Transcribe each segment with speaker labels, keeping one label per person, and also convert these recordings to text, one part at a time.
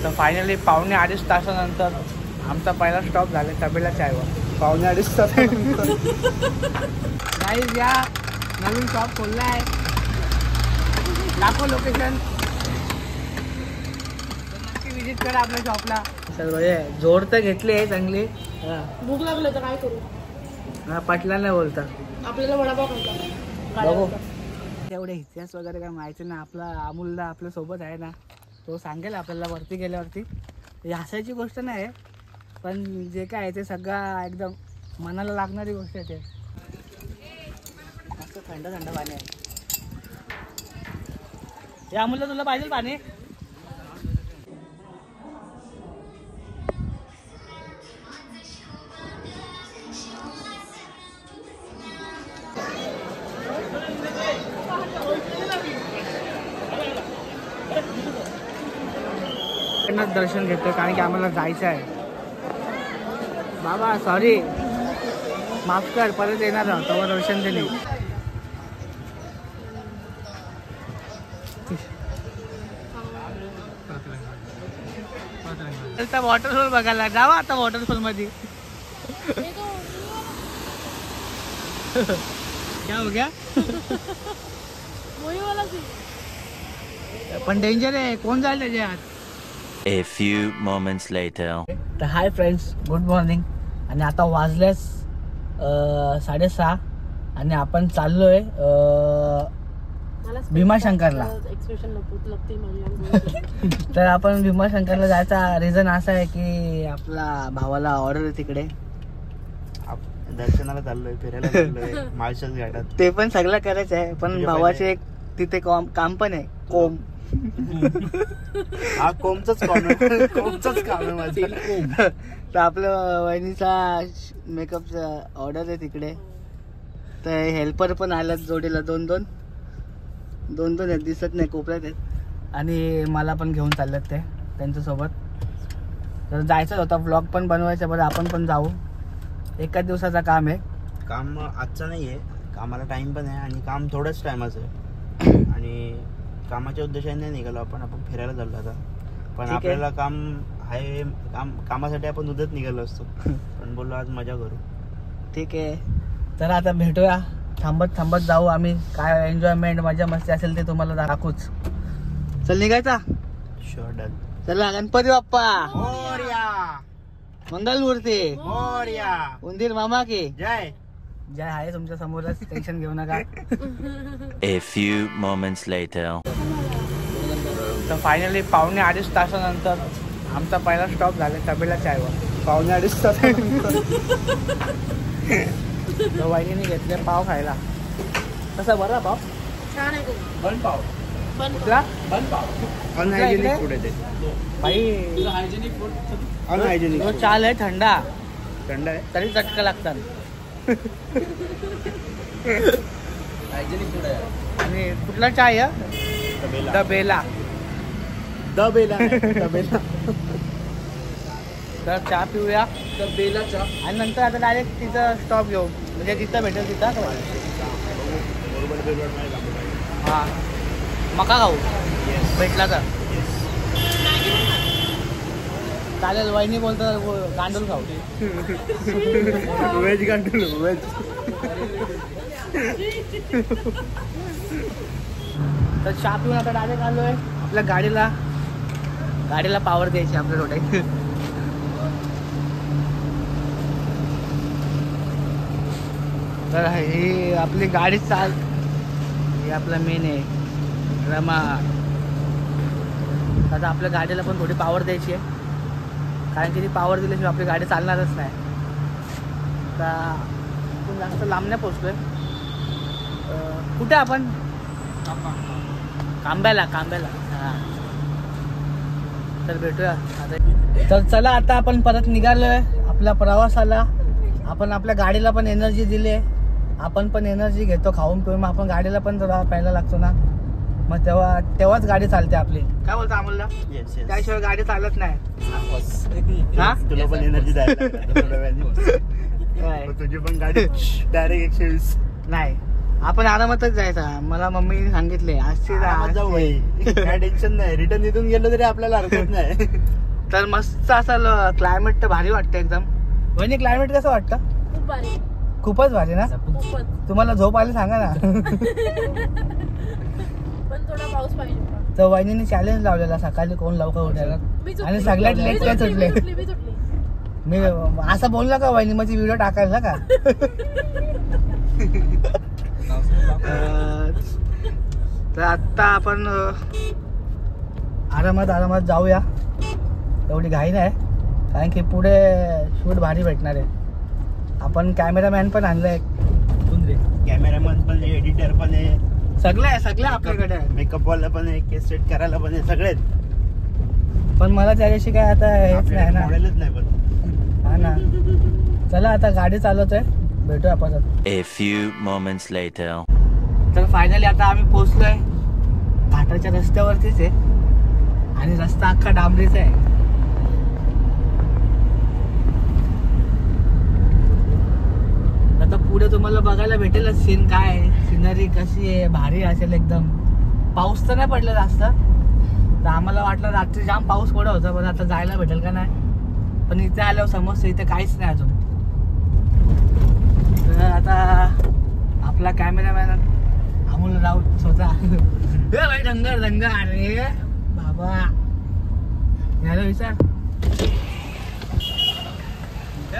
Speaker 1: तर फायनली 2.5 तासानंतर आमचा पहिला स्टॉप झाला तबेला चायवर. 2.5 तास गाईज या नवीन शॉप खोलला आहे. दाखव लोकेशन. नक्की विजिट करा आपल्या शॉपला. सगळं जोर तर घेतली आहे चांगली.
Speaker 2: भूक लागलं तर काय करू.
Speaker 1: हा पटला नाही बोलता.
Speaker 2: आपल्याला वडापाव खायचा.
Speaker 1: बघू तेवढे इतिहास वगैरे काय माहिती नाही. आपला अमूलला आपल्या सोबत आहे ना, तो सांगेल आपल्याला वरती गेल्यावरती. हसायची गोष्ट नाही पण जे काय आहे ते सगळं एकदम मनाला लागणारी गोष्ट आहे. ते मस्त थंड थंड पाणी आहे. हे अमूलला तुला पाहिजे पाणी. दर्शन घेतोय कारण की आम्हाला जायचं आहे. बाबा सॉरी माफ कर, परत येणार आहोत तेव्हा दर्शन दिली. वॉटरफॉल बघायला जावा आता. वॉटरफॉल मध्ये क्या हो गया. पण डेंजर आहे. कोण जाईल त्याच्यात.
Speaker 3: A few moments later.
Speaker 1: तर हाय फ्रेंड्स, गुड मॉर्निंग. आणि आता वाजल्यास 6:30 आणि आपण चाललोय भीमाशंकरला. तर आपण भीमाशंकरला जायचा रिझन असा आहे की आपला भावाला ऑर्डर आहे तिकडे.
Speaker 4: दर्शनाला चाललोय, फिरायला चाललोय माळशेज घाटात.
Speaker 1: ते पण सगळं करायचं आहे पण भावाचे एक तिथे काम पण आहे. कोम
Speaker 4: हा कोमचंच काम आहे. कोमचंच काम आहे माझं.
Speaker 1: तर आपलं वहिनीचा मेकअपचा ऑर्डर आहे तिकडे. तर हेल्पर पण आल्यात जोडीला. दोन आहेत, दिसत नाही, कोपऱ्यात आहेत. आणि मला पण घेऊन चाललेत ते त्यांच्यासोबत. तर जायचं होता, ब्लॉग पण बनवायचा. बरं आपण पण जाऊ. एकाच दिवसाचा काम आहे.
Speaker 4: काम आजचं नाही आहे. कामाला टाइम पण आहे आणि काम थोडंच टायमाचं आहे. आणि कामाच्या उद्देशाने नाही निघालो आपण फिरायला चाललो आता. पण आपल्याला काम आहे. कामासाठी आपण उद्याच निघालो असतो पण बोललो आज मजा करू.
Speaker 1: ठीक आहे, तर आता भेटूया. थांबत जाऊ आम्ही. काय एन्जॉयमेंट मजा मस्ती असेल ते तुम्हाला दाखवूच. चल निघायचा.
Speaker 4: Sure done.
Speaker 1: चला गणपती बाप्पा
Speaker 4: मोरया.
Speaker 1: मंगलमूर्ती
Speaker 4: मोरया.
Speaker 1: उंदीर मामा की
Speaker 4: जय.
Speaker 1: जय आहे तुमच्या समोरच. टेन्शन घेऊ नका.
Speaker 3: A few moments later.
Speaker 1: तर फायनली 2.5 तासानंतर आमचा पहिला स्टॉप झाला तबेला चायवर. 2.5 तासानंतर वहिनीने घेतले पाव खायला. कसा बरा पाव.
Speaker 2: छान आहे.
Speaker 4: बन पाव.
Speaker 1: कुठला
Speaker 4: बन पाव. अनहायजेनिक फूड आहे ते.
Speaker 1: भाई
Speaker 4: अनहायजेनिक.
Speaker 1: चाल आहे थंडा
Speaker 4: आहे
Speaker 1: तरी चटका लागतात.
Speaker 4: हायजेनिक फूड आहे.
Speaker 1: आणि कुठला चाय आहे. दबेला. तर चहा पिऊया.
Speaker 4: दबेला चहा.
Speaker 1: आणि नंतर आता डायरेक्ट तिथं स्टॉप घेऊ. म्हणजे जिथं भेटेल तिथं. हां मका खाऊ भेटला तर चालेल. वहिनी बोलतात गांडूल खाऊ.
Speaker 4: व्हेज गांडूल. व्हेज.
Speaker 1: तर चहा पिऊन आता डायरेक्ट आलोय आपल्या गाडीला पावर द्यायची आपल्या थोडे. तर ही आपली गाडी ही आपला मेन आहे रमा. आता आपल्या गाडीला पण थोडी पावर द्यायची आहे कारण की ती पावर दिल्याशिवाय आपली गाडी चालणारच नाही. आता आपण जास्त लांब नाही पोचतोय. कुठे आपण कांब्याला. हां तर भेटूया आता. तर चला आता आपण परत निघालोय आपल्या प्रवासाला. आपण आपल्या गाडीला पण एनर्जी दिली आहे. आपण पण एनर्जी घेतो खाऊन पिऊन. मग आपण गाडीला पण जरा प्यायला लागतो ना. मग तेव्हाच गाडी चालते आपली. काय बोलतो अमोलला. त्याशिवाय गाडी चालत नाही.
Speaker 4: तुला पण एनर्जी द्यायला तुझी पण गाडी डायरेक्ट 120
Speaker 1: नाही. आपण आरामातच जायचा. मला मम्मीने सांगितले आज
Speaker 4: आरामात जाऊ भाई, काय टेन्शन नाही. रिटर्न इथून गेलो तरी आपल्याला हरकत नाही.
Speaker 1: तर मस्त असं क्लायमेट तर भारी वाटतं एकदम. वहिनी क्लायमेट कसं वाटतं?
Speaker 2: खूप भारी,
Speaker 1: खूपच भारी ना.
Speaker 2: खूपच.
Speaker 1: तुम्हाला झोप आली सांगा ना.
Speaker 2: पण थोडा पाऊस पाहिजे.
Speaker 1: तर वहिनीने चॅलेंज लावलेला सकाळी कोण लवकर उठायला
Speaker 2: मी सुटली.
Speaker 1: आणि सगळ्यात लेट काय सुटले.
Speaker 2: मी सुटली.
Speaker 1: मी असं बोललो का वहिनी माझी व्हिडिओ टाकायला का? तर आत्ता आपण आरामात जाऊया. एवढी घाई नाही कारण की पुढे शूट भारी भेटणार आहे. आपण कॅमेरामॅन पण आणलाय,
Speaker 4: कॅमेरामॅन पण आहे, एडिटर पण आहे,
Speaker 1: सगळे आपल्याकडे आहे.
Speaker 4: मेकअप वाला पण आहे, केस सेट करायला पण आहे, सगळेच.
Speaker 1: पण मला त्याच्याशी काय आता हेच नाही ना.
Speaker 4: मॉडेलच नाही पण.
Speaker 1: हा ना. चला आता गाडी चालवतोय, भेटूया आपण.
Speaker 3: A few moments later.
Speaker 1: तर फायनली आता आम्ही पोहोचलोय घाटाच्या रस्त्यावरतीच आहे आणि रस्ता अख्खा डांबरीचा आहे. आता पुढे तुम्हाला बघायला भेटेलच सीन काय आहे, सिनरी कशी आहे, भारी असेल एकदम. पाऊस तर नाही पडला जास्त, तर आम्हाला वाटलं रात्री जाम पाऊस पडत होता, पण आता जायला भेटेल का नाही. पण इथे आल्यावर समजतं इथे काहीच नाही अजून. तर आता आपला कॅमेरामॅन अमोल राऊत स्वतः. हे भाई डंगर अरे बाबा याला विचार.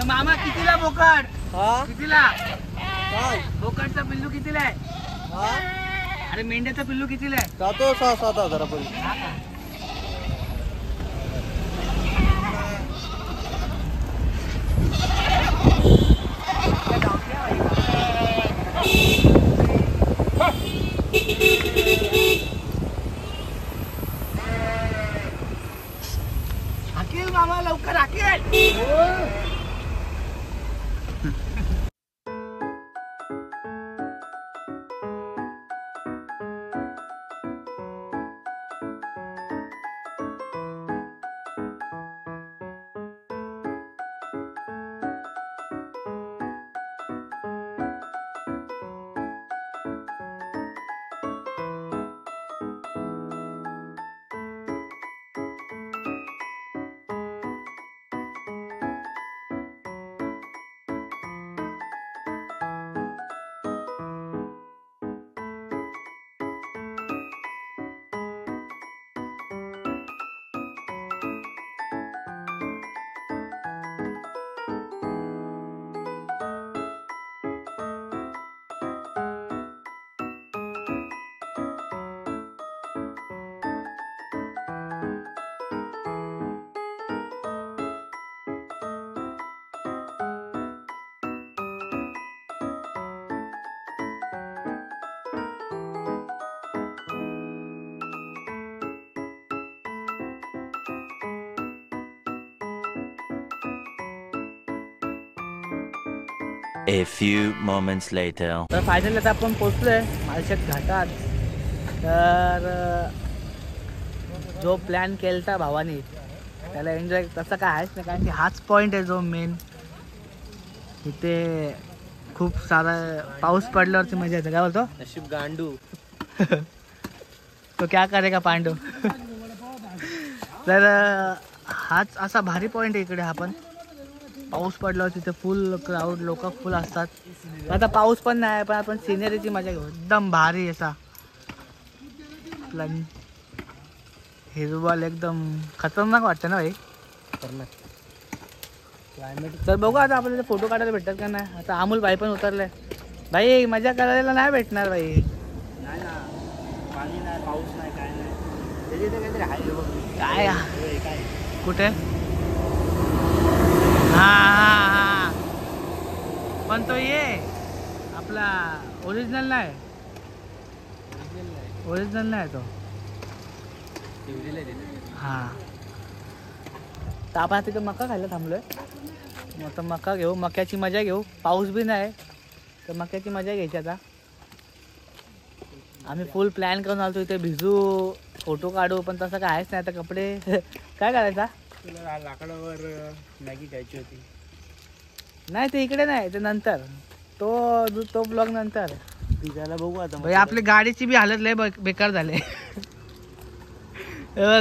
Speaker 1: मामा कितीला बोकड? कितीला बोकडचा पिल्लू कितीला आहे? अरे मेंढ्याचा पिल्लू कितीला आहे?
Speaker 4: जातो 6-7 हजारापर्यंत.
Speaker 1: हाकेल मामा लवकर हाकेल.
Speaker 3: A few moments later.
Speaker 1: तर फायनली आता आपण पोचलोय मालशेत घाटात. तर जो प्लॅन केलता भावानी त्याला एन्जॉय तसं काय आहेच नाही, कारण की हाच पॉईंट आहे जो मेन. इथे खूप सारा पाऊस पडल्यावरती मजा येते. काय बोलतो?
Speaker 4: नशीब गांडू.
Speaker 1: तो क्या करेगा पांडू. तर हाच असा भारी पॉईंट आहे इकडे. आपण पाऊस पडल्यावर तिथे फुल क्राऊड, लोक फुल असतात. आता पाऊस पण नाही, पण आपण सिनेरीची मजा घेऊ. एकदम भारी असा प्लॅन, हिरवळ एकदम खतरनाक वाटतं ना भाई. क्लायमेट तर बघू आता आपल्याला फोटो काढायला भेटतात का नाही. आता अमोल भाई पण उतरले. भाई मजा करायला नाही भेटणार भाई.
Speaker 4: नाही ना, पाणी नाही, पाऊस नाही, काय नाही. त्याची तर काहीतरी आहे बघ.
Speaker 1: काय
Speaker 4: काय
Speaker 1: कुठे? हा पण तो ये आपला ओरिजिनल नाही, ओरिजिनल नाही तो. हा तर आपण तिथे मका खायला थांबलोय. मग मका घेऊ, मक्याची मजा घेऊ. पाऊस बी नाही तर मक्याची मजा घ्यायची. आता आम्ही फुल प्लॅन करून आलो इथे भिजू, फोटो काढू, पण तसं काय आहेच नाही. आता कपडे काय करायचा?
Speaker 4: तुला लाकडावर मॅगी खायची होती.
Speaker 1: नाही ते इकडे नाही, ते नंतर, तो ब्लॉग नंतर.
Speaker 4: भिजायला बघू आता
Speaker 1: भाई आपली गाडीची बी हालत लय बेकार झाले.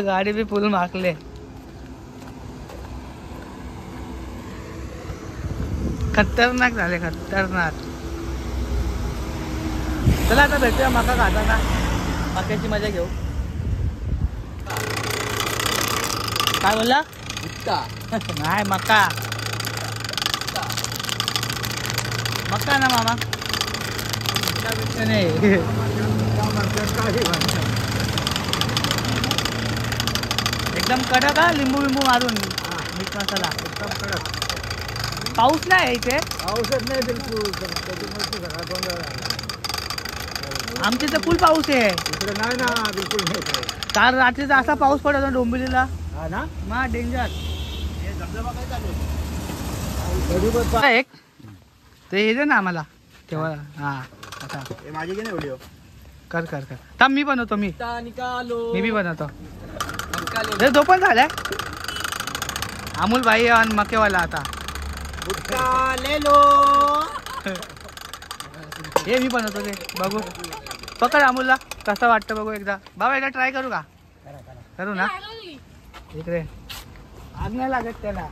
Speaker 1: गाडी बी फुल माकले. खतरनाक झाले, खतरनाक. चला आता भेटूया मका खाताना, मक्याची मजा घेऊ. काय बोलला? नाही मका, मका ना मामा. नाही एकदम कडक हा, लिंबू बिंबू मारून मीठ मसाला एकदम कडक. पाऊस नाही इथे,
Speaker 5: पाऊसच नाही बिलकुल.
Speaker 1: आमच्या इथे फुल पाऊस आहे.
Speaker 5: इकडे नाही ना, बिलकुल नाही.
Speaker 1: काल रात्रीचा असा पाऊस पडत होता डोंबिवलीला,
Speaker 5: हा ना,
Speaker 1: मा डेंजर.
Speaker 5: कधी
Speaker 1: एक ते हे दे ना आम्हाला तेव्हा. हा आता
Speaker 4: हे माझे की नाही व्हिडिओ.
Speaker 1: कर कर कर. थांब मी बनवतो, मी बी बनवतो. तो पण झालाय अमोल भाई आणि मकेवाला. आता हे मी बनवतो ते बघू. पकड अमोलला कसं वाटतं बघू एकदा. बाबा एकदा ट्राय करू का? करू ना. इकडे आग नाही लागत त्याला,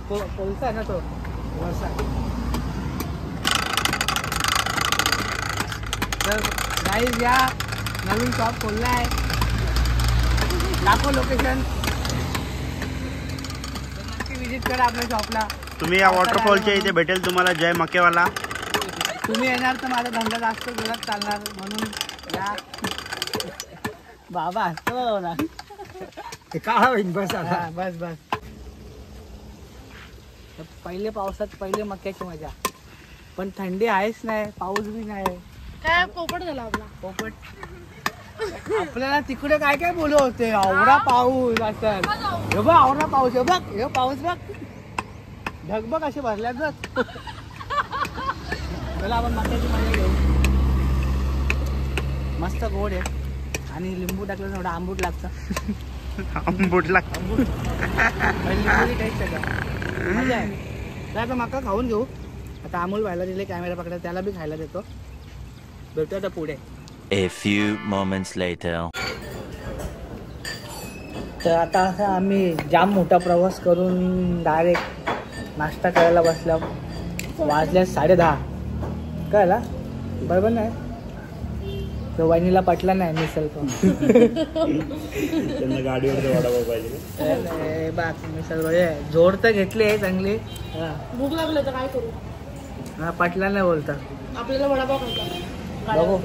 Speaker 1: कोळसा आहे ना तो. तर गाईज या नवीन शॉप खोलला आहे, दाखव लोकेशन. नक्की विजिट करा आपल्या शॉपला.
Speaker 4: तुम्ही या वॉटरफॉलच्या इथे भेटेल तुम्हाला जय मकेवाला.
Speaker 1: तुम्ही येणार तर माझा धंदा जास्त जोरात चालणार, म्हणून या. बाबा असतो ना,
Speaker 5: काळा होईन बस आता.
Speaker 1: हा, बस बस. तर पहिले पावसात पहिले मक्याची मजा. पण थंडी आहेच नाही, पाऊस बी नाही.
Speaker 2: काय पोपट झाला आपला.
Speaker 1: पोपट आपल्याला तिकडे काय काय बोलू होते, आवडा पाऊस असेल. हे बघ आवडा पाऊस, हे बघ हे पाऊस बघ, ढगबग असे भरल्यात बघ. चला आपण मक्याची मजा घेऊ. मस्त गोड आहे आणि लिंबू टाकलं थोडं आंबूट लागतं.
Speaker 4: आंबूट लागतं.
Speaker 1: लिंबूची टेस्ट आहे, मजा आहे. तर आता मका खाऊन घेऊ. आता अमोल व्हायला दिले कॅमेरा पकडा, त्याला बी खायला देतो. भेटू आता पुढे.
Speaker 3: A few moments later.
Speaker 1: तर आता असं आम्ही जाम मोठा प्रवास करून डायरेक्ट नाश्ता करायला बसलो. वाजल्या 10:30. कळला बरोबर नाही. तो वहिनीला पटला नाही मिसल तो.
Speaker 4: त्यांना गाडीवर वडापाव पाहिजे.
Speaker 1: बाकी मिसल जोड तर घेतली आहे चांगली.
Speaker 2: भूक लागलं तर काय करू.
Speaker 1: हा पटला नाही बोलता.
Speaker 2: आपल्याला वडापाव खायचा.
Speaker 1: बघू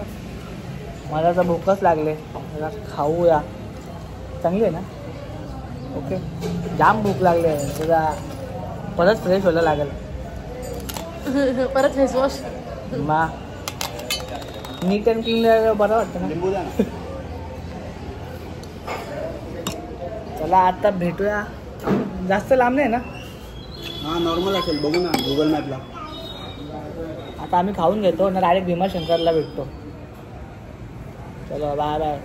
Speaker 1: मला तर भूकच लागले, जरा खाऊया. चांगली आहे ना. ओके जाम भूक लागली आहे. जरा परत फ्रेश व्हायला लागेल.
Speaker 2: परत फेसवॉश.
Speaker 1: मा नीट अँड क्लीन बरं वाटतं ना.
Speaker 4: लिंबू द्या ना.
Speaker 1: चला आता भेटूया. जास्त लांब नाही ना.
Speaker 4: हा नॉर्मल असेल, बघू ना गुगल मॅपला.
Speaker 1: आता आम्ही खाऊन घेतो ना, डायरेक्ट भीमाशंकरला भेटतो. चलो बाय बाय.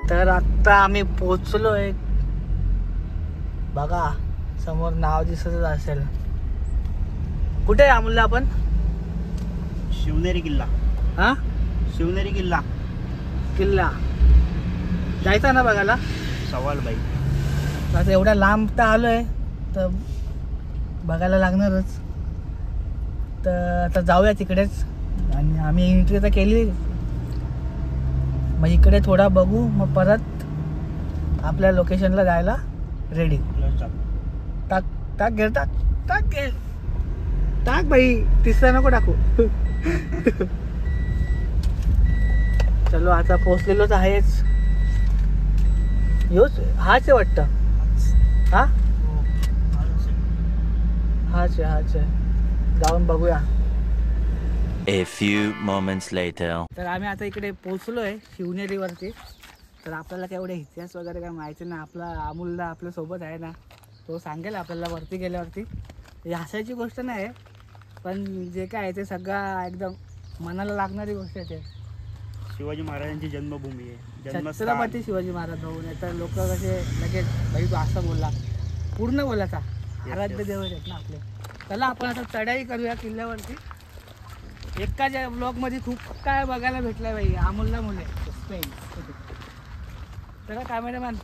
Speaker 1: तर आता आम्ही पोचलोय. बघा समोर नाव दिसतच असेल. कुठे आहे अमूल्य आपण?
Speaker 4: शिवनेरी किल्ला.
Speaker 1: हा
Speaker 4: शिवनेरी किल्ला.
Speaker 1: किल्ला जायचा ना बघायला.
Speaker 4: सवाल बाई.
Speaker 1: आता एवढ्या लांब तर आलोय तर बघायला लागणारच. तर आता जाऊया तिकडेच. आणि आम्ही एंट्री तर केली, मग इकडे थोडा बघू, मग परत आपल्या लोकेशनला जायला रेडी. टाक टाक घे, टाक टाक घे, टाक भाई. तिसरा नको टाकू. चलो आता पोचलेलोच आहेच. योच हाच आहे वाटतं. हा हाच आहे जाऊन बघूया.
Speaker 3: A few moments later.
Speaker 1: तर आम्ही आता इकडे पोहोचलोय शिवनेरीवरती. तर आपल्याला काय एवढे इतिहास वगैरे काय माहिती नाही. आपला अमोलला आपल्या सोबत आहे ना, तो सांगेल आपल्याला वरती गेल्यावरती. ही हसायची गोष्ट नाही पण जे काय आहे ते सगळं एकदम मनाला लागणारी गोष्ट आहे.
Speaker 4: शिवाजी महाराजांची जन्मभूमी आहे,
Speaker 1: छत्रपती शिवाजी महाराज होऊन तर लोक कसे लगेच भाई तू असं बोलला, पूर्ण बोलायचा. आराध्य देव आहेत ना आपले. चला आपण आता चढाई करूया किल्ल्यावरती. एकाच ब्लॉगमध्ये खूप काय बघायला भेटलं बाई. अमोलला मुले स्पेन. चला कॅमेरामॅन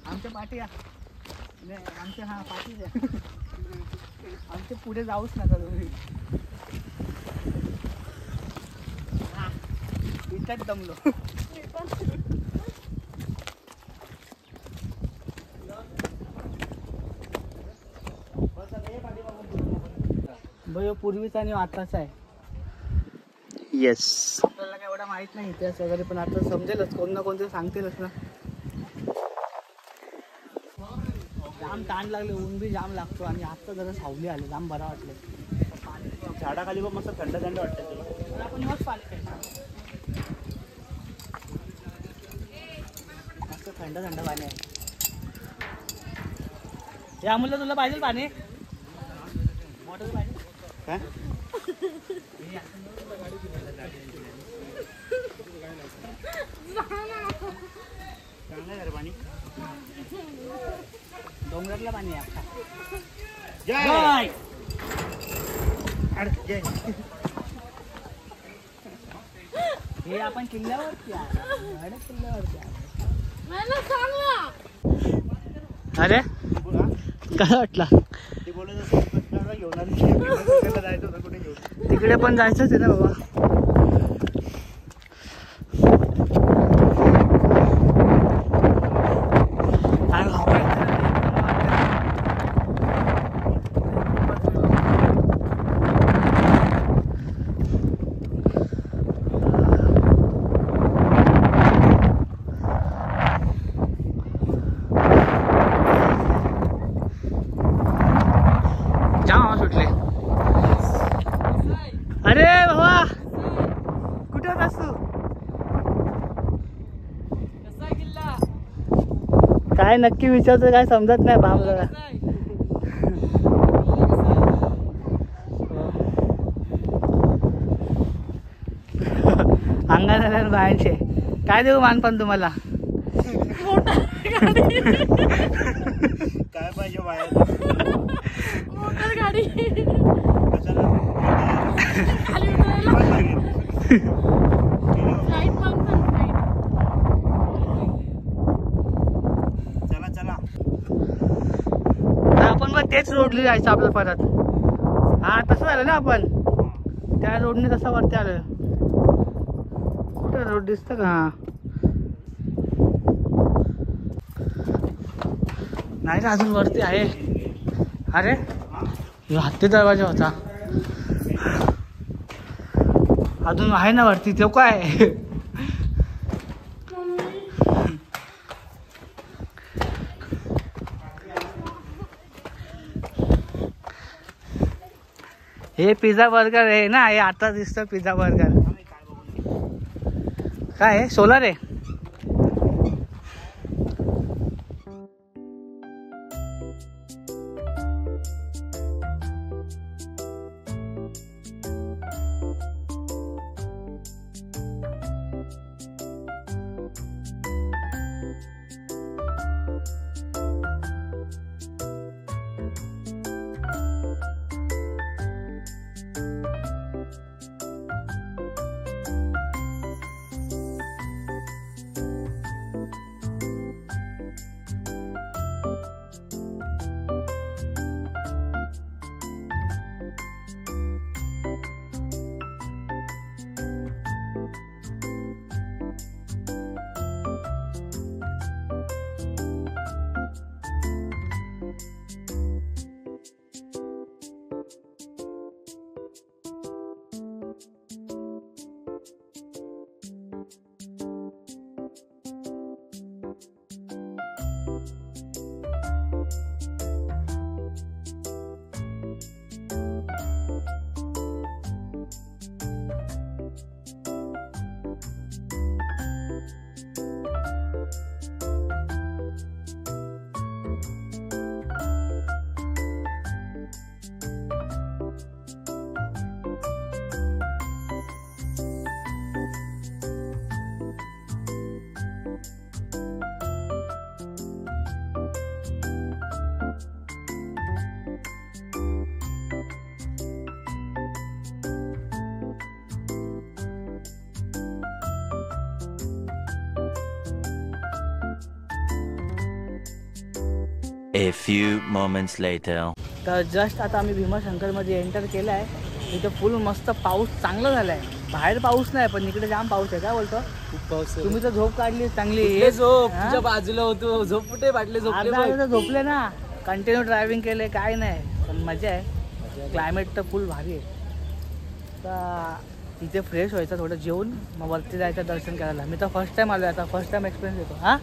Speaker 1: आमच्या पाठी या. आमच्या हा पाठीच आहे. आमच्या पुढे जाऊच नका तुम्ही. इथंच दमलो. पूर्वीचा आणि आताचा आहे.
Speaker 4: येस.
Speaker 1: आपल्याला काय एवढा माहित नाही इतिहास वगैरे पण आता समजेलच. कोण ना कोणते सांगतीलच ना. जाम ताण लागले, ऊन बी जाम लागतो आणि आता जरा सावली आली, जाम बरा वाटलं.
Speaker 4: झाडाखाली पण मस्त थंड थंड वाटतं तुला.
Speaker 1: आपण मस्त पाणी प्यायचं. मस्त थंड थंड पाणी आहे. या मुलं तुला पाहिजे पाणी? मोठं पाहिजे
Speaker 4: काय? चांगलं आहे रे पाणी.
Speaker 1: डोंगरातलं पाणी आहे आता.
Speaker 4: जय जय.
Speaker 1: हे आपण किल्ल्यावरती आहे. किल्ल्यावरती आहे. अरे काय वाटला?
Speaker 4: ते बोलत असं घेऊन आली जायचं होतं, कुठे घेऊन?
Speaker 1: तिकडे पण जायचंच आहे ना बाबा. सुटले. अरे बाबा कुठे होतास तू? काय नक्की विचारतो काय समजत नाही बाम जरा. अंगात आल्या बायांचे काय देऊ मानपान तुम्हाला?
Speaker 4: काय पाहिजे बाहेर?
Speaker 2: मोटर गाडी.
Speaker 4: कशाला?
Speaker 2: खाली उतरायला. लाईट बंद कर, लाईट.
Speaker 4: चला चला.
Speaker 1: आपण मग तेच रोडने जायचं आपलं परत. हा तसं झालं ना आपण त्या रोडने तसं वरती आलं. कुठं रोड दिसतं का? नाही ना अजून वरती आहे. अरे हत्ती दरवाजा होता. अजून आहे ना वरती. तो काय हे पिझ्झा बर्गर आहे ना. हे आता दिसतं पिझ्झा बर्गर. काय आहे? सोलर आहे.
Speaker 3: A few moments later.
Speaker 1: तर जस्ट आता आम्ही भीमाशंकरमध्ये एंटर केलं आहे. इथे फुल मस्त पाऊस चांगला झाला आहे. बाहेर पाऊस नाही पण इकडे जाम पाऊस आहे. काय बोलतो?
Speaker 5: खूप पाऊस आहे.
Speaker 1: तुम्ही तर झोप काढली चांगली.
Speaker 5: हे झोप
Speaker 1: हा?
Speaker 5: तुझ्या बाजूला होतो. झोप कुठे वाटले झोपले
Speaker 1: अर्धा
Speaker 5: बघ.
Speaker 1: अर्धा झोपले ना. कंटिन्यू ड्रायव्हिंग केले काय नाही पण मजा आहे. क्लायमेट तर फुल भारी आहे. तर इथे फ्रेश व्हायचं थोडं जेवून मग वरती जायचं दर्शन करायला. मी तर फर्स्ट टाइम आलो आहे. आता फर्स्ट टाइम एक्सपिरियन्स येतो. हां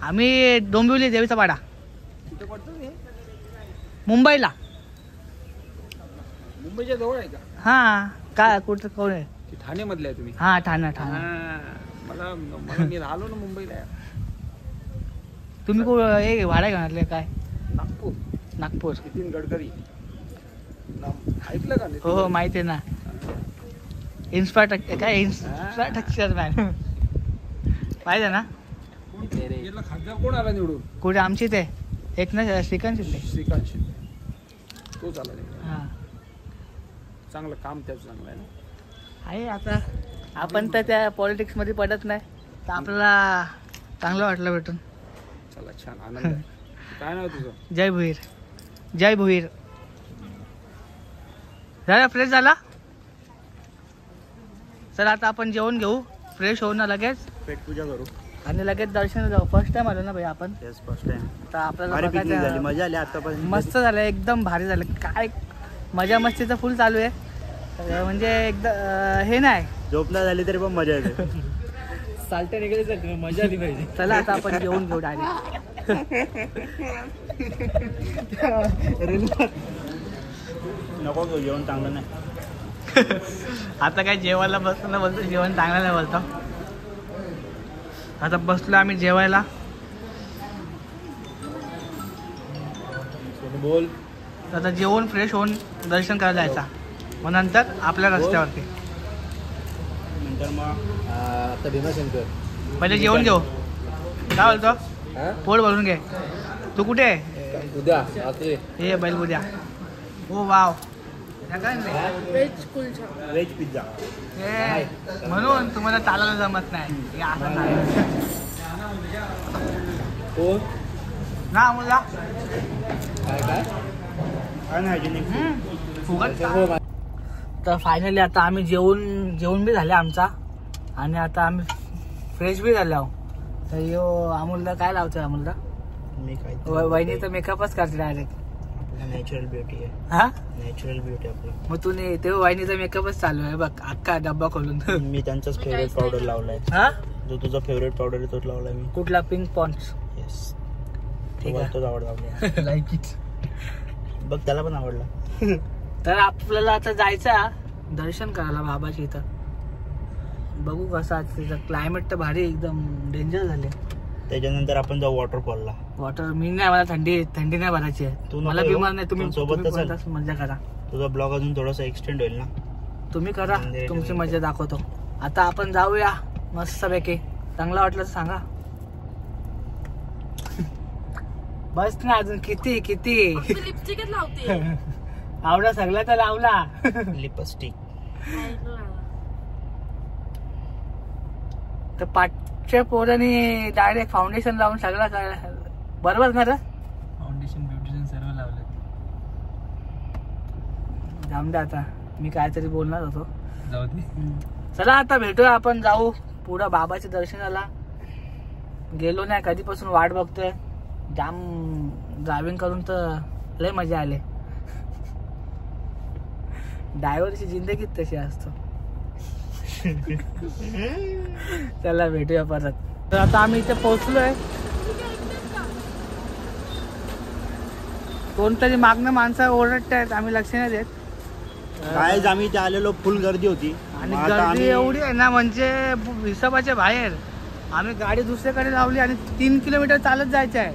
Speaker 1: आम्ही डोंबिवली देवीचा पाडा
Speaker 5: कुठे पडतो मी?
Speaker 1: मुंबईला.
Speaker 5: मुंबईच्या जवळ आहे का?
Speaker 1: हां काय कुठं कोण आहे?
Speaker 5: की ठाणे मधले आहे तुम्ही?
Speaker 1: हां ठाणा.
Speaker 5: मला मी राहिलो ना मुंबईला.
Speaker 1: तुम्ही हे भाडा घेऊन आणले काय? नागपूर.
Speaker 5: नितीन गडकरी ऐकलं का?
Speaker 1: हो माहिती आहे ना. इन्फ्रास्ट्रक्चर मॅन माहिती आहे ना.
Speaker 5: याला खासदार कोण आला निवडून?
Speaker 1: कुठे आमची ते एक ना श्रीकांत शिंदे.
Speaker 5: श्रीकांत शिंदे तोच आला निवडून.
Speaker 1: हां
Speaker 5: चांगलं काम त्याचं चांगलं आहे ना.
Speaker 1: आहे. आता आपण तर त्या पॉलिटिक्समध्ये पडत नाही तर आपल्याला चांगलं वाटलं भेटून.
Speaker 5: चला छान आनंद आहे. काय नाव तुझं?
Speaker 1: जय भुईर. जय भुईर. झाला फ्रेश झाला. चला आता आपण जेवण घेऊ. फ्रेश होऊ ना लगेच
Speaker 4: पेट पूजा करू
Speaker 1: आणि लगेच दर्शन जाऊ. फर्स्ट टाइम आलो ना भाई आपण.
Speaker 4: Yes first time.
Speaker 1: तर आपल्याला
Speaker 4: भारी पिकनिक झाली.
Speaker 1: बघायचं.
Speaker 4: मजा आली आतापर्यंत.
Speaker 1: मस्त झालं एकदम भारी झालं. काय मजा मस्तीचं फुल चालू आहे. म्हणजे एकदम हे नाही.
Speaker 4: झोप नाही झाली तरी पण मजा येते.
Speaker 5: चालते निघायचं मजा आली पाहिजे.
Speaker 1: चला आता आपण जेवण घेऊ डायरेक्ट.
Speaker 4: नको घेऊ जेवण चांगलं नाही.
Speaker 1: आता काय जेवायला बसतो ना बोलतो जेवण चांगलं नाही बोलतो. आता बसलो आम्ही जेवायला.
Speaker 5: बोल.
Speaker 1: आता जेवण फ्रेश होऊन दर्शन करायला जायचा. मग नंतर आपल्या रस्त्यावरती.
Speaker 4: नंतर मग
Speaker 5: आता भीमाशंकर.
Speaker 1: पहिले जेवण घेऊ. काय बोलतो? पोट भरून घे. तू कुठे आहे?
Speaker 5: उद्या रात्री
Speaker 1: हे बैल उद्या. हो wow.
Speaker 2: Veg kulcha.
Speaker 4: Veg pizza.
Speaker 1: म्हणून तुम्हाला चालायला जमत नाही. हे असं नाही
Speaker 5: कोण?
Speaker 1: ना मुला
Speaker 5: काय काय
Speaker 4: अनहायजेनिक.
Speaker 1: फुगत. तर फायनली आता आम्ही जेवण बी झाले आमचा आणि आता आम्ही फ्रेश बी झाले आहो. तर यो अमोलला काय लावतोय? अमोलला
Speaker 4: मी काय
Speaker 1: वहिनी तर मेकअपच करते डायरेक्ट.
Speaker 4: नॅचरल ब्युटी आहे.
Speaker 1: हा
Speaker 4: नॅचरल ब्युटी आपली.
Speaker 1: मग तू नाही ते वहिनीचा मेकअपच चालू आहे बघ. अख्खा डब्बा खोलून.
Speaker 4: मी त्यांचाच फेवरेट पावडर लावलाय.
Speaker 1: हा
Speaker 4: जो तुझा फेवरेट पावडर आहे तोच लावलाय मी.
Speaker 1: कुठला? Pink Pond's.
Speaker 4: येस
Speaker 1: ठीक आहे.
Speaker 4: तोच आवडला.
Speaker 1: Like it.
Speaker 4: बघ त्याला पण आवडला.
Speaker 1: तर आपल्याला आता जायचं दर्शन करायला बाबाची इथं. बघू कसं तिथं. क्लायमेट तर भारी एकदम डेंजर झाले.
Speaker 4: त्याच्यानंतर आपण जाऊ वॉटरफॉलला.
Speaker 1: वॉटर मी नाही. मला थंडी नाही भरायची आहे.
Speaker 4: तू नको
Speaker 1: मला
Speaker 4: येऊ.
Speaker 1: बिमार नाही. तुम्ही
Speaker 4: पण सोबत
Speaker 1: तुम्ही
Speaker 4: तर चल.
Speaker 1: बोलताच मजा करा.
Speaker 4: तुझा ब्लॉग अजून थोडासा एक्सटेंड होईल ना.
Speaker 1: तुम्ही करा. तुमची मजा दाखवतो. आता आपण जाऊया मस्तपैकी. चांगलं वाटलं तर सांगा. बस ना अजून किती
Speaker 2: लिपस्टिकच लावते.
Speaker 1: आवडा सगळा तर लावला.
Speaker 4: लिपस्टिक.
Speaker 1: तर पाठच्या पोरांनी डायरेक्ट फाउंडेशन लावून सगळं काय बरोबर ना रे?
Speaker 5: फाउंडेशन ब्युटिशियन सर्व लावले.
Speaker 1: जाऊन दे आता. मी काहीतरी बोलणार होतो.
Speaker 5: जाऊ दे.
Speaker 1: चला आता भेटूया. आपण जाऊ पुढं बाबाच्या दर्शनाला. गेलो नाही कधीपासून वाट बघतोय. जाम ड्रायव्हिंग करून तर लय मजा आली. ड्रायव्हरची जिंदगीच तशी असतो. चला भेटूया परत. तर आता आम्ही इथे पोहोचलोय. कोणतरी मागणं माणसं ओरडतायत. आम्ही लक्ष नाही देत.
Speaker 4: काय आम्ही इथे आलेलो फुल गर्दी होती
Speaker 1: आणि
Speaker 4: मग आता
Speaker 1: गर्दी
Speaker 4: आम्ही-
Speaker 1: एवढी आहे ना म्हणजे हिशोबाच्या बाहेर. आम्ही गाडी दुसऱ्याकडे लावली आणि 3 किलोमीटर चालत जायचं आहे.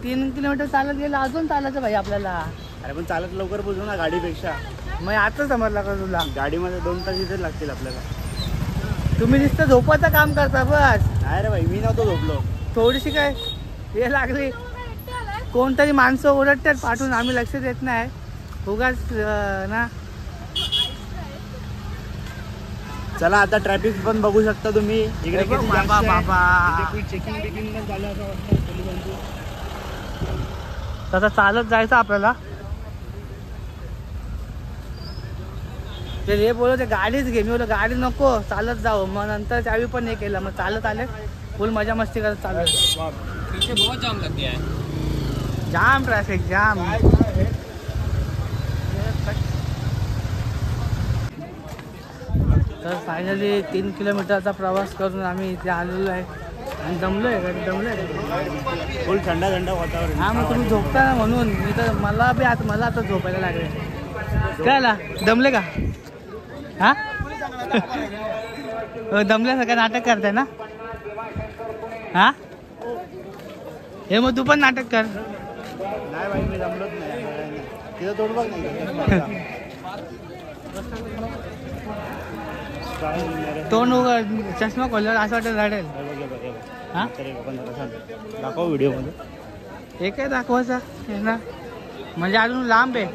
Speaker 1: 3 किलोमीटर चालत गेलं अजून चालायचं भाई आपल्याला.
Speaker 4: अरे पण चालत लवकर पोहोचू ना गाडीपेक्षा.
Speaker 1: मग आता समजला का तुला?
Speaker 4: गाडीमध्ये 2 तास इथे लागतील आपल्याला.
Speaker 1: तुम्ही नुसतं झोपाचं काम करता बस.
Speaker 4: नाही रे भाई मी नव्हतो झोपलो.
Speaker 1: थोडीशी काय हे लागली. कोणतरी माणसं ओरडतात पाठवून. आम्ही लक्ष देत नाही उगाच ना.
Speaker 4: चला आता ट्रॅफिक पण बघू शकता तुम्ही. इकडे
Speaker 1: बाबा बाबा
Speaker 4: चेकिंग बिकिंग पण चालू असं वाटतं पोलिसांची.
Speaker 1: तसा चालत जायचं आपल्याला. ते हे बोलत गाडीच घे, मी बोललो गाडी नको चालत जाऊ. मग नंतर त्यावेळी पण हे केलं, मग चालत आले फुल मजा मस्ती करत चालू.
Speaker 5: बहुत जाम लग गया है.
Speaker 1: जाम ट्रॅफिक जाम. तर फायनली 3 किलोमीटरचा प्रवास करून आम्ही इथे आलेलो आहे आणि दमलोय.
Speaker 4: फुल थंडा थंडा वातावरण.
Speaker 1: हा मग तुम्ही झोपता ना म्हणून मी तर मला आता झोपायला लागले. काय आला दमले का? हा दमल्यासारखं नाटक करताय ना? हा हे मग तू पण नाटक कर.
Speaker 4: नाही बाई मी जमलोच नाही. तिथं तोड बघ नाही.
Speaker 1: तोंड उघड, चष्मा खोलल्यावर असं वाटत रडेल. हा
Speaker 4: दाखव व्हिडिओ मध्ये.
Speaker 1: हे काय दाखवायचं हे ना, म्हणजे अजून लांब आहे.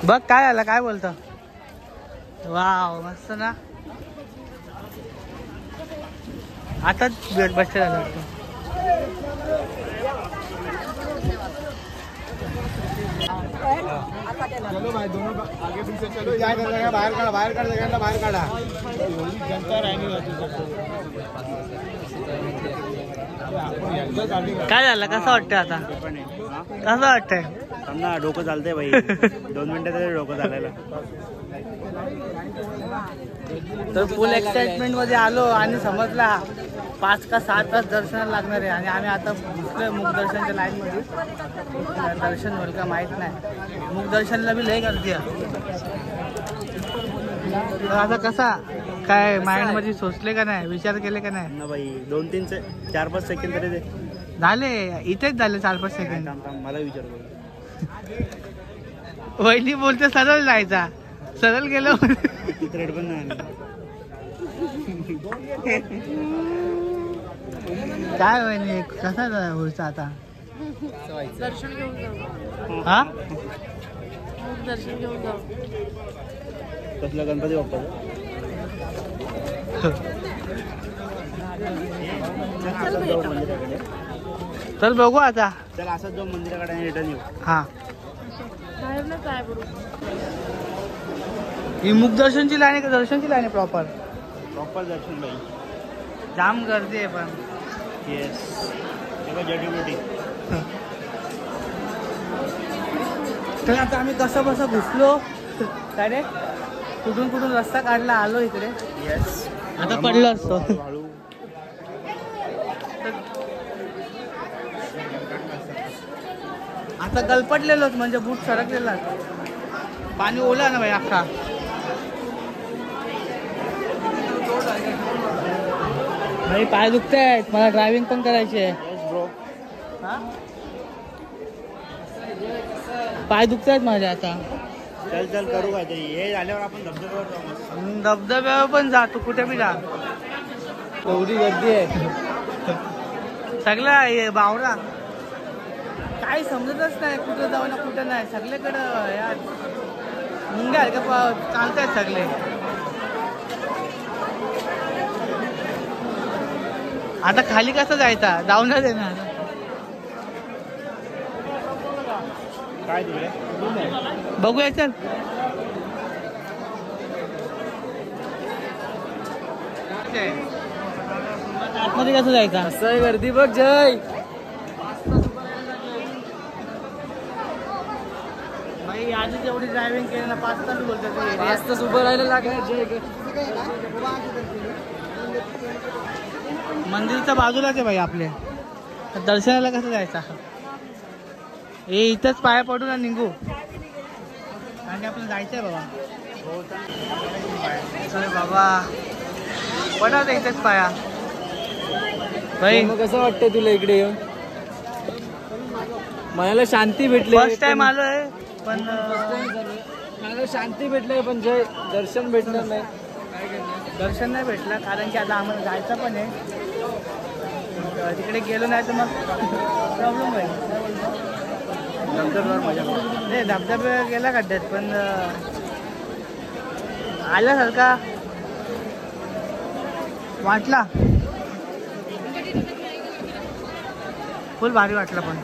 Speaker 1: बघ काय आलं, काय बोलतो. वाव मस्त ना. आताच भेट बसते झालं.
Speaker 5: चलो भाई दोनों आगे पीछे चलो. क्या कर रहे हैं? बाहर काढा बाहेर काढा. जनता राहिली
Speaker 1: काय झालं, कसं वाटतंय आता? कसं वाटतंय?
Speaker 4: ना डोकं चालतंय बाई. 2 मिनिटं तरी डोकं चालायला.
Speaker 1: तर फुल एक्साइटमेंट मध्ये आलो आणि समजला 5 का 7 तास दर्शनाला लागणार आहे. आणि आम्ही आता घुसलोय मुख दर्शनच्या लाईन मध्ये. दर्शन होईल का माहित नाही. मुख दर्शनला बी लय गर्दी आहे. तर आता कसा काय माइंड मध्ये सोचले का नाही, विचार केले का नाही?
Speaker 4: ना बाई 2-3 4-5 सेकंड तरी दे.
Speaker 1: झाले इथेच झाले 4-5 सेकंड.
Speaker 4: मला विचार करू.
Speaker 1: वहिनी बोलते सरळ जायचा, सरळ गेलो.
Speaker 4: थ्रेड पण नाही.
Speaker 1: काय वहिनी कसा व्हायचा आता?
Speaker 2: दर्शन घेऊन जाऊ.
Speaker 1: हा
Speaker 2: दर्शन घेऊन जाऊ.
Speaker 4: कसला गणपती बाप्पा?
Speaker 1: चल बघू आता.
Speaker 4: चल असंच जाऊ मंदिराकडे आणि रिटर्न येऊ.
Speaker 1: हा
Speaker 2: बाहेर ना काय बरोबर.
Speaker 1: ही मुख दर्शनची लाईन आहे का दर्शनची लाईन आहे? प्रॉपर
Speaker 4: दर्शन बाई.
Speaker 1: जाम गर्दी आहे पण.
Speaker 4: येस जडीबुटी.
Speaker 1: तर आता आम्ही कसं बसं घुसलो. काय रे कुठून रस्ता काढला आलो इकडे.
Speaker 4: येस
Speaker 1: आता पडलो असतो. आता गलपटलेलोच म्हणजे बूट सरकलेला. पाणी ओला ना भाई अख्खा. भाई पाय दुखतायत, मला ड्रायव्हिंग पण करायची आहे.
Speaker 4: Yes bro.
Speaker 1: पाय दुखतायत माझे आता.
Speaker 4: चल करू काहीतरी. हे झाल्यावर आपण धबधब्यावर जाऊ.
Speaker 1: धबधब्यावर पण जा, तू कुठे बी जा. एवढी गर्दी आहे सगळं बावरा. काही समजतच नाही कुठं जाऊ ना कुठं नाही. सगळीकडं यार मुंग्या का चालतायत सगळे. आता खाली कसं जायचा? जाऊनच येणार.
Speaker 4: काय तुझे
Speaker 1: बघूया चल. आतमध्ये कसं जायचं?
Speaker 5: असं गर्दी बघ जय.
Speaker 1: भाई आधीच एवढी ड्रायव्हिंग केली ना 5 तास बोलतात.
Speaker 5: 5 तास उभं राहायला लागणार जय.
Speaker 1: मंदिरच्या बाजूलाच आहे भाई आपले. दर्शनाला कसं जायचं? हे इथंच पाया पडून ना निघू आणि आपल्याला जायचंय बाबा. चल बाबा पडा इथेच पाया. भाई
Speaker 5: मग कसं वाटतंय तुला इकडे येऊन? मनाला शांती भेटली.
Speaker 1: फर्स्ट टाइम आलोय पण
Speaker 5: मला शांती भेटली पण जय दर्शन भेटलं नाही.
Speaker 1: दर्शन नाही भेटलं कारण की आता आम्हाला जायचं पण आहे. तिकडे गेलो नाही तर मग प्रॉब्लेम होईल. धबधबा गेला खड्ड्यात पण आल्यासारखा वाटला. फुल भारी वाटलं पण.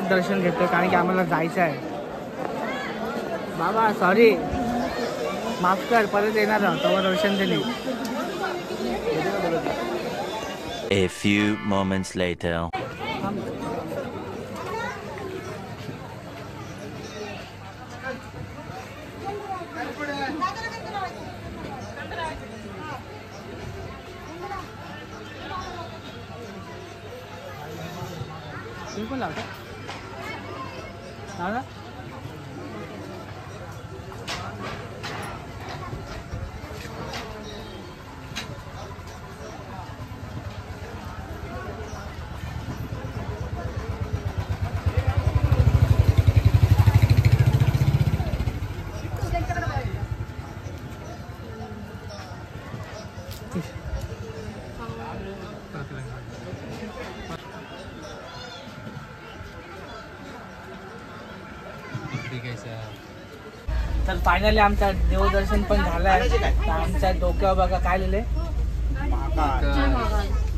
Speaker 1: दर्शन घेतो कारण की आम्हाला जायचं आहे. बाबा सॉरी, माफ कर, परत येणार आहोत तेव्हा दर्शन दिले.
Speaker 3: A few moments later.
Speaker 1: पण लावता लावता तर फायनली आमचा देवदर्शन पण झालंय. तर आमच्या डोक्यावर बघा काय लिहिले.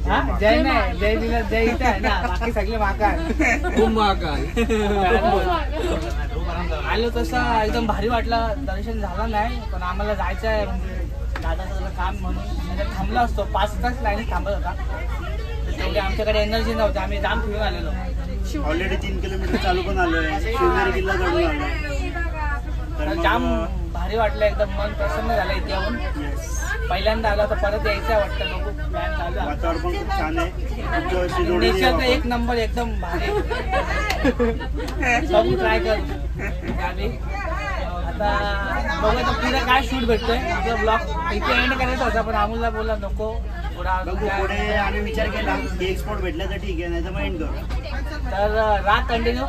Speaker 1: हा जय नाही, जय दिलं, जय इथे आहे ना, बाकी सगळे महाकाल. आलो तसं एकदम भारी वाटलं. दर्शन झालं नाही पण आम्हाला जायचं आहे म्हणजे दादाचं काम म्हणून म्हणजे थांबलो असतो. 5 तास लाईन थांबत होता. तेवढी आमच्याकडे एनर्जी नव्हती. आम्ही जाम फिरून आलेलो.
Speaker 4: ऑलरेडी 3 किलोमीटर चालू पण आलोय. शिवनेरी किल्ला चढून आलोय.
Speaker 1: तर जाम भारी वाटलं. एकदम मन प्रसन्न झालं इथे येऊन. पहिल्यांदा आलो तर परत यायचं वाटतं. बघू प्लॅन चालू आहे.
Speaker 4: वातावरण पण खूप छान आहे.
Speaker 1: नेचर तर एक नंबर एकदम भारी. बघू ट्राय कर. आता बघू आता पुढे काय शूट भेटतोय. आपला ब्लॉग इथे एंड करायचा होता पण अमोलला बोलला नको
Speaker 4: पुढे आम्ही विचार केला की एक्सपोर्ट भेटला तर ठीक आहे, नाही तर मग एंड करू.
Speaker 1: तर रात कंटिन्यू.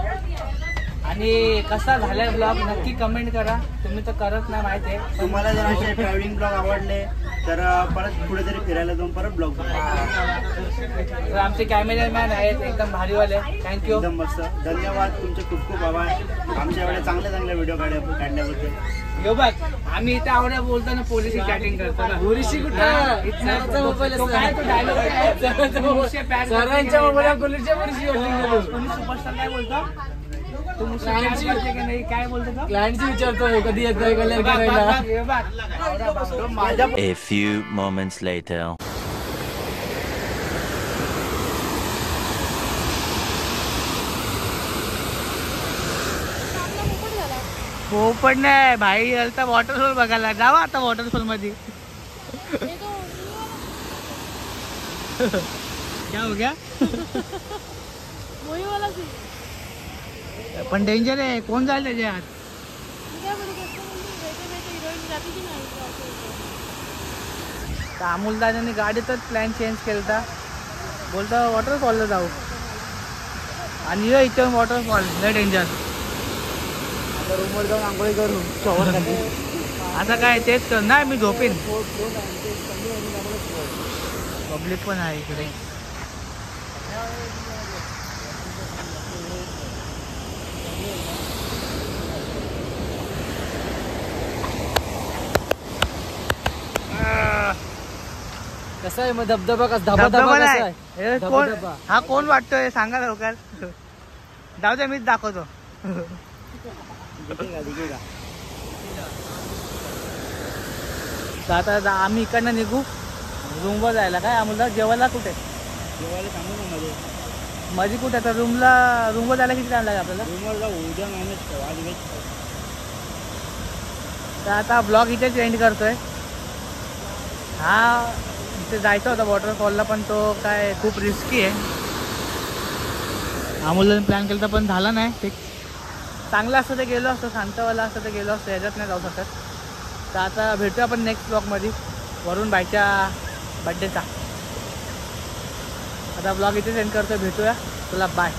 Speaker 1: आणि कसा झालाय ब्लॉग नक्की कमेंट करा. तुम्ही तर करत नाही माहिती आहे.
Speaker 4: तुम्हाला जर असे ट्रॅव्हलिंग ब्लॉग आवडले तर परत कुठेतरी फिरायला जाऊन परत ब्लॉग
Speaker 1: तर आमचे कॅमेरामॅन आहेत एकदम भारीवाले. थँक्यू.
Speaker 4: एकदम मस्त. धन्यवाद तुमचे खूप खूप आभार. आमच्या एवढे चांगले चांगले व्हिडिओ काढल्याबद्दल.
Speaker 1: यो बघ आम्ही इथे आवड्या बोलताना पोलिसी चॅटिंग करतो ना. पोलिसी कुठं काय तो डायलॉग सरांच्या मोबाईल पोलीस सुपरस्टार काय बोलतो. तू मुस्लिम नाही काय बोलतो. क्लायंटची विचारतो कधी एकदा माझ्या.
Speaker 3: A few moments later.
Speaker 1: पोपट नाही भाई आता वॉटरफॉल बघायला जावा. आता वॉटरफॉल मध्ये क्या हो गया. पण डेंजर आहे. कोण जाईल त्याच्यात. अमोलदादांनी गाडीतच प्लॅन चेंज केला. बोलता वॉटरफॉलला जाऊ आणि इथे वॉटरफॉल लय डेंजर. रूमवर जाऊन आंघोळी करू शॉवर खाली. आता काय तेच कर नाही मी झोपेन. पब्लिक पण आहे इकडे.
Speaker 2: कसा आहे मग धबधबा कसा धबधबा कसा आहे.
Speaker 1: कोण हा कोण वाटतोय सांगा लवकर. जाऊ दे मीच दाखवतो. आता आम्ही इकडनं निघू रूमवर जायला. काय आम्हाला जेवायला कुठे
Speaker 4: जेवायला सांगू ना मध्ये.
Speaker 1: मध्ये कुठे तर रूमवर जायला किती टाइम लागेल आपल्याला.
Speaker 4: रूमवर जाऊ उद्या मॅनेज करू. आज वेज.
Speaker 1: तर आता ब्लॉग इथेच एंड करतोय. हा इथे जायचा होता वॉटरफॉलला पण तो काय खूप रिस्की आहे. अमोलने प्लॅन केला पण झाला नाही. ते चांगलं असतं ते गेलो असतो. शांतवाला असतं ते गेलो असतो. ह्याच्यात नाही जाऊ शकत. तर आता भेटूया आपण नेक्स्ट ब्लॉगमध्ये वरुण बाईच्या बड्डेचा. आता ब्लॉग इथे सेंड करतोय. भेटूया. तुला बाय.